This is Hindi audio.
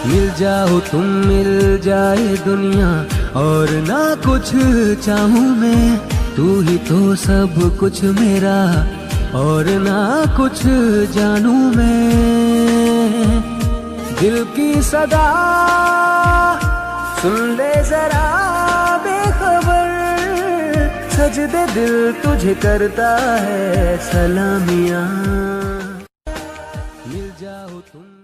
मिल जाओ तुम, मिल जाए दुनिया, और ना कुछ चाहूं मैं, तू ही तो सब कुछ मेरा, और ना कुछ जानूं मैं। दिल की सदा सुन ले जरा बेखबर, सजदे दिल तुझे करता है सलामियां। मिल जाओ तुम।